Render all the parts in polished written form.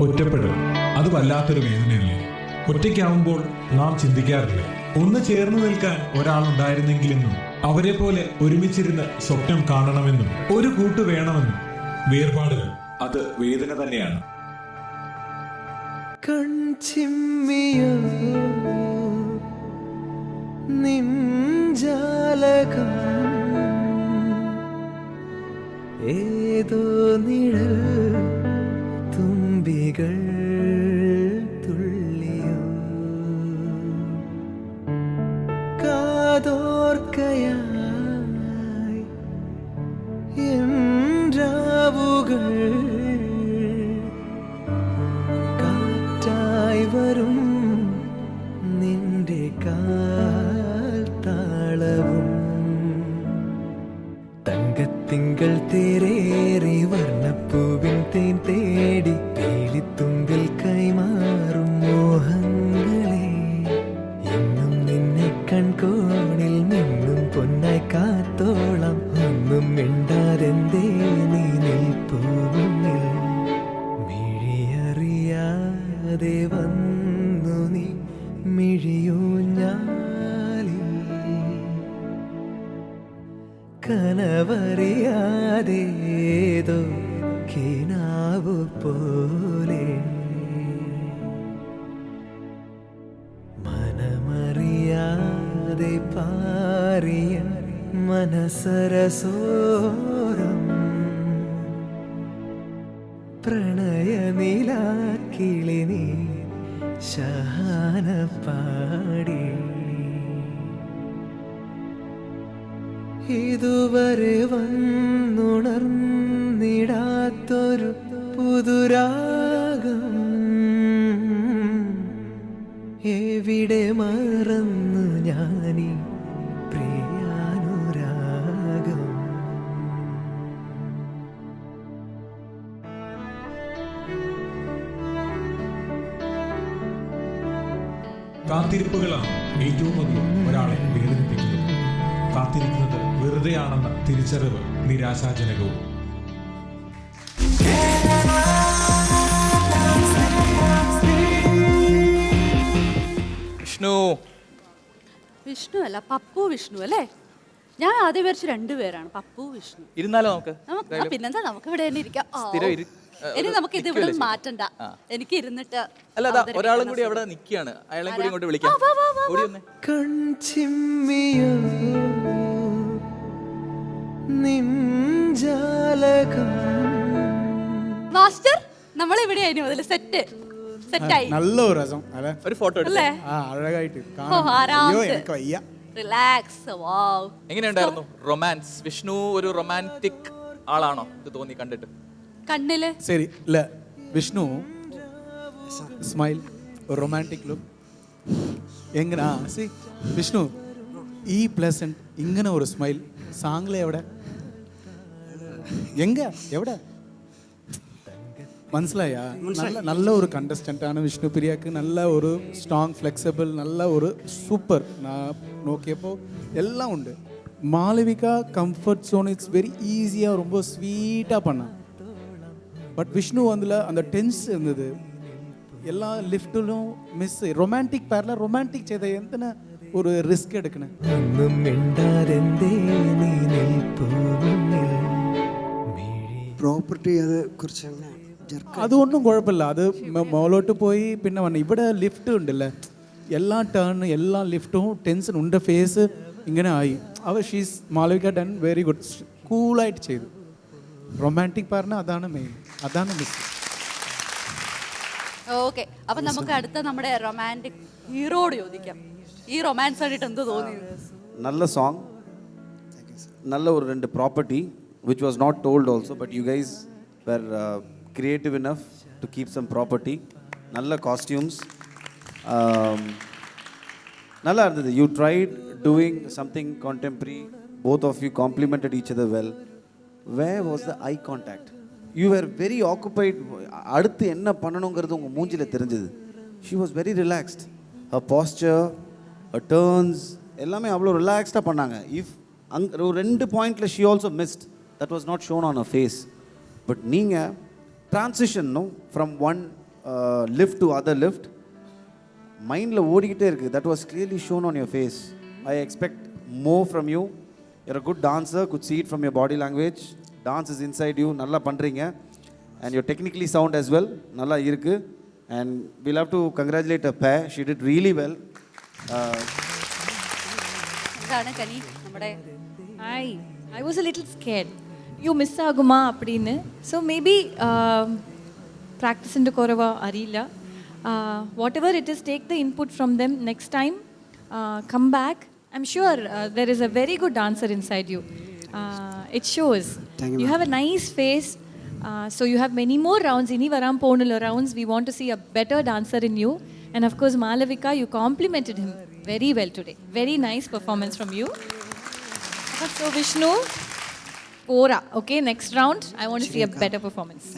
ഒറ്റപ്പെടൽ അത് വല്ലാത്തൊരു വേദനയല്ലേ? ഒറ്റയ്ക്കാവുമ്പോൾ നാം ചിന്തിക്കാറില്ല, ഒന്ന് ചേർന്ന് നിൽക്കാൻ ഒരാളുണ്ടായിരുന്നെങ്കിലെന്നും, അവരെ പോലെ ഒരുമിച്ചിരുന്ന് സ്വപ്നം കാണണമെന്നും, ഒരു കൂട്ട് വേണമെന്നും. വേർപാടുകൾ അത് വേദന തന്നെയാണ്. കൺചിമ്മിയോ നിഞ്ചാലകം ഏതോ നിഴൽ തുമ്പികൾ തുള്ളിയോ കാതോർക്കയായി രാവുകൾ കാറ്റായി വരും നിന്റെ കാൽ താളവും തങ്കത്തിങ്കൾ തേരേറി വർണ്ണപ്പൂവിൻ തേൻ തേടി പേളിത്തുമ്പിൽ കൈമാറും മോഹങ്ങളെ എന്നും നിന്നെ കൺകോണിൽ നിന്നും പൊന്നായി കാത്തോളം ഒന്നും മിണ്ടാതെന്തേ നീ നിൽപ്പൂവിൽ മിഴിയറിയാതെ വന്നു നീ മിഴിയൂഞ്ഞാലിൽ കനവറിയാതേതോ കിനാവു പോലെ മനമറിയാതെ പാറിയ മനസരസോരം പ്രണയനിലാക്കിളി നീ ശഹാന പാടി ഇതുവരെ വന്നുണർന്നിടാത്തൊരു പുതുരാഗം എവിടെ മറന്നു ഞാനീ പ്രിയാനുരാഗം. കാത്തിരിപ്പുകളാണ് ഏറ്റവും അധികം ഒരാളെ വേദനിപ്പിക്കുന്നത്. കാത്തിരിക്കുന്നത് വെറുതെയാണെന്ന തിരിച്ചറിവ് നിരാശാജനകവും. വിഷ്ണു അല്ല, പപ്പു വിഷ്ണു അല്ലേ? ഞാൻ ആദ്യം വിചാരിച്ചു രണ്ടുപേരാണ്, പപ്പു വിഷ്ണു. ഇരുന്നാലോ പിന്നെന്താ, നമുക്ക് ഇവിടെ തന്നെ ഇരിക്കാം. ഇനി നമുക്ക് നമുക്ക് ഇത് ഇവിടെ മാറ്റണ്ട, എനിക്ക് ഇരുന്നിട്ട്. അല്ല, ഒരാളും കൂടി അവിടെ നിൽക്കുകയാണ്, അയാളെ കൂടി ഇങ്ങോട്ട് വിളിക്കാം. കൺചിമ്മിയോ നിഞ്ചാലകം മാസ്റ്റർ, നമ്മൾ ഇവിടെ ആയിരുന്നു മുതൽ സെറ്റായി. നല്ല ഒരു രസം അല്ലേ? ഒരു ഫോട്ടോ അല്ലേ? അഴകായിട്ട് റിലാക്സ്. വാവ്, എങ്ങനെയുണ്ടായിരുന്നു റൊമാൻസ്? വിഷ്ണു ഒരു റൊമാൻറ്റിക് ആളാണോ ഇത് തോന്നി കണ്ടിട്ട്? കണ്ണില് ശരി ഇല്ല, വിഷ്ണു സ്മൈൽ, റൊമാൻറ്റിക് ലുക്ക് എങ്ങനെ വിഷ്ണു ഈ പ്ലസന്റ് ഇങ്ങനെ ഒരു സ്മൈൽ സാങ്ങിലെ എവിടെ എവിടെ മനസ്സിലായ? നല്ല ഒരു കണ്ടസ്റ്റന്റ് ആണ് വിഷ്ണു പിരിയാക്ക്. നല്ല ഒരു സ്ട്രോങ് ഫ്ലെക്സിബിൾ, നല്ല ഒരു സൂപ്പർ. നോക്കിയപ്പോൾ എല്ലാം ഉണ്ട്. Malavika comfort zone it's very ஈஸியாக ரொம்ப ஸ்வீட்டாக பண்ணான். பட் விஷ்ணு அதில் அந்த டென்ஸ் இருந்தது. எல்லா லிஃப்ட்டிலும் மிஸ். ரொமான்டிக் பேரில் ரொமான்டிக் செய்த எந்தன ஒரு ரிஸ்க் எடுக்கணும். പ്രോപ്പർട്ടി അത് കുറച്ച് അത് ഒന്നും കുഴപ്പമില്ല. അത് മോളോട്ട് പോയി പിന്നെ വന്നു. ഇവിടെ ലിഫ്റ്റ് ഉണ്ടല്ലേ, എല്ലാ ടേണും എല്ലാ ലിഫ്റ്റും ടെൻഷൻ ഉണ്ട്. ഫേസ് ഇങ്ങനെ ആയി. അവർ she's Malavika done very good, കൂളായിട്ട് ചെയ്തു. റൊമാൻറ്റിക് പറഞ്ഞാൽ അതാണ് മെയിൻ, അതാണ് മിസ്. ഓക്കെ, അപ്പൊ നമുക്ക് അടുത്ത നമ്മുടെ റൊമാൻറ്റിക് ഹീറോയോട് ചോദിക്കാം. ഈ റൊമാൻസ് ആയിട്ട് എന്ത് തോന്നി? നല്ല സോങ്, നല്ല ഒരു രണ്ട് property which was not told also, but you guys were creative enough to keep some property. Nalla costumes, nalla irundhathu. You tried doing something contemporary, both of you complimented each other well. Where was the eye contact? You were very occupied. Aduthu enna pannanungiradhu unga moonjila therinjது. She was very relaxed. Her posture, her turns ellame avlo relaxed ah pannanga. If rendu point la she also missed, that was not shown on her face. But neenga transition no from one lift to other lift, மைண்டில் ஓடிக்கிட்டே இருக்குது. That was clearly shown on your face. I expect more from you. You're a good dancer, could see it from your body language. Dance is inside you, நல்லா பண்ணுறீங்க. And you're technically sound as well, நல்லா இருக்கு. And we'll have to congratulate a pair. She did really well. എന്താണ് കനി നമ്മുടെ I was a little scared. You miss aguma appadinu. So maybe practice into korava arilla. Whatever it is, take the input from them next time. Come back. I'm sure there is a very good dancer inside you. It shows. You have a nice face. So you have many more rounds. Ini varam ponula rounds. We want to see a better dancer in you. And of course, Malavika, you complimented him very well today. Very nice performance from you. So Vishnu, Pora. Okay, next round, I want to see a better performance.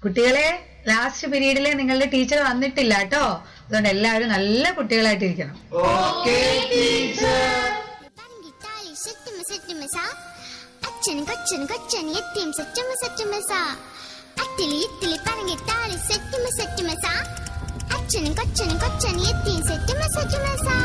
കുട്ടികളെ, last പീരീഡിലെ നിങ്ങളുടെ teacher വന്നിട്ടില്ല കേട്ടോ. അതുകൊണ്ട് എല്ലാവരും നല്ല കുട്ടികളായിട്ടിരിക്കണം. അച്ഛനും കൊച്ചനും കൊച്ചനും എത്തിയും സെറ്റുമ സെറ്റുമസാ അത്തിലി ഇത്തിലി പറഞ്ഞിട്ടാളി സെറ്റുമ സെറ്റുമസാ അച്ഛനും കൊച്ചനും കൊച്ചനും എത്തിയും സെറ്റുമ സെറ്റുമസാ.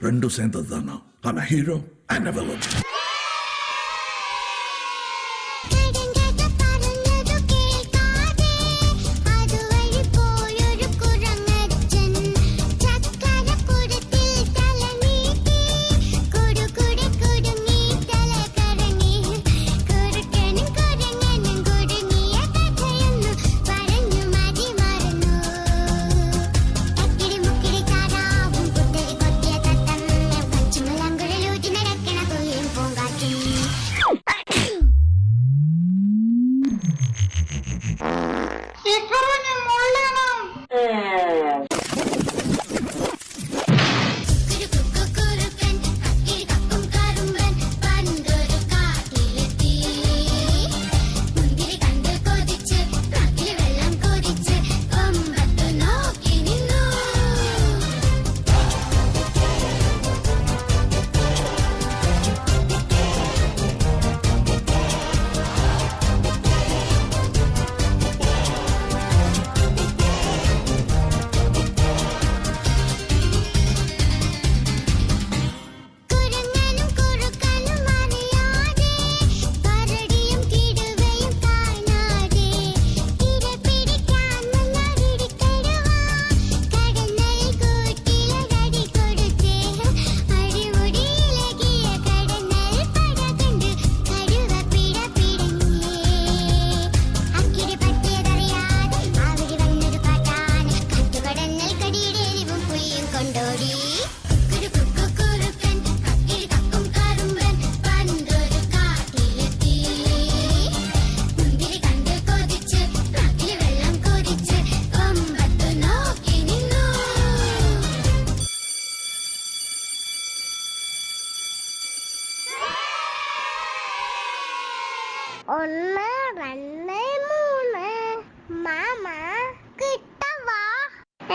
రెండు சேர்ந்ததுதானா? I'm a hero and a villain.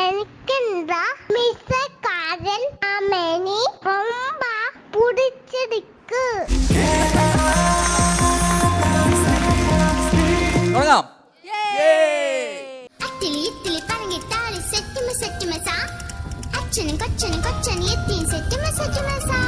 എനിക്കെന്താ മിസ്സക്കാരൻ അമ്മേനി ரொம்ப പിടിച്ചിടിക്ക്. തുടങ്ങാം. അത്തിലി ഇത്തിലി പറങ്കിട്ടാളി സെറ്റുമ സെറ്റുമ സാ. അച്ഛനും കൊച്ചനും കൊച്ചനും എത്തിയും സെറ്റുമ സെറ്റുമ സാ.